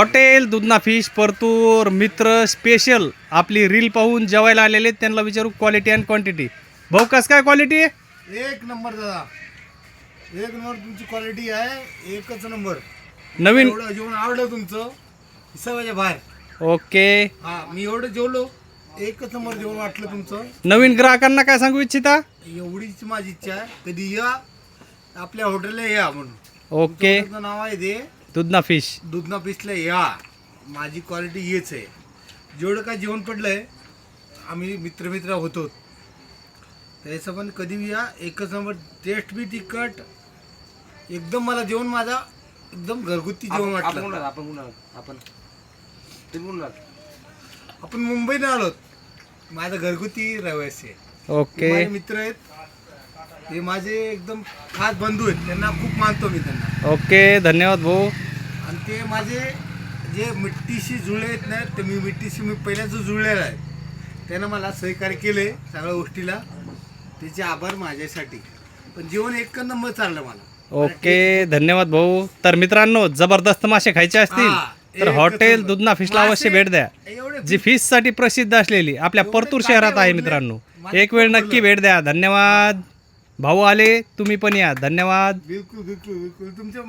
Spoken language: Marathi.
हॉटेल दुधना फिश परतूर मित्र स्पेशल आपली रील पाहून जेवायला आलेले त्यांना विचारू क्वालिटी अँड क्वांटिटी. भाऊ कस काय क्वालिटी आहे? एक नंबर दादा, एक नंबर तुमची क्वालिटी आहे, एकच नंबर. नवीन एवढं जेवण आवडलं तुमचं हिसाबाच्या बाहेर. ओके. हा, मी एवढं जेवलो, एकच नंबर जेवण वाटलं तुमचं. नवीन ग्राहकांना काय सांगू इच्छिता? एवढीच माझी इच्छा आहे, कधी या आपल्या हॉटेलला या म्हणून. ओके. तुमचं नाव आहे ते दुधना फिश. दुधना पिसला या. माझी क्वालिटी हेच आहे. जेवढं काय जेवण पडलंय, आम्ही मित्र होतो त्याचं पण कधी या, एकच नंबर. टेस्ट बी तिखट एकदम. मला जेवण माझा एकदम घरगुती जेवण वाटलं. आपण मुंबईला आलो, माझा घरगुती रहिवासी आहे. ओके. माझे मित्र आहेत, ते माझे एकदम खास बंधू आहेत, त्यांना खूप मानतो मी त्यांना. ओके. धन्यवाद भाऊ. आणि ते माझे जे मिट्टीशी जुळले आहेत ना, ते मी मिट्टीशी पहिल्याच जुळलेला आहे. त्यानं मला सहकार्य केले सगळ्या गोष्टीला, त्याचे आभार माझ्यासाठी. पण जेवण एक नंबर चाललं मला. ओके. धन्यवाद भाऊ. तर मित्रांनो, जबरदस्त मासे खायचे असतील तर हॉटेल दुधना फिशला अवश्य भेट द्या, जी फिश साठी प्रसिद्ध असलेली आपल्या परतूर शहरात आहे. मित्रांनो, एक वेळ नक्की भेट द्या. धन्यवाद. भाऊ आले, तुम्ही पण या. धन्यवाद. बिलकुल बिलकुल बिलकुल तुमच्या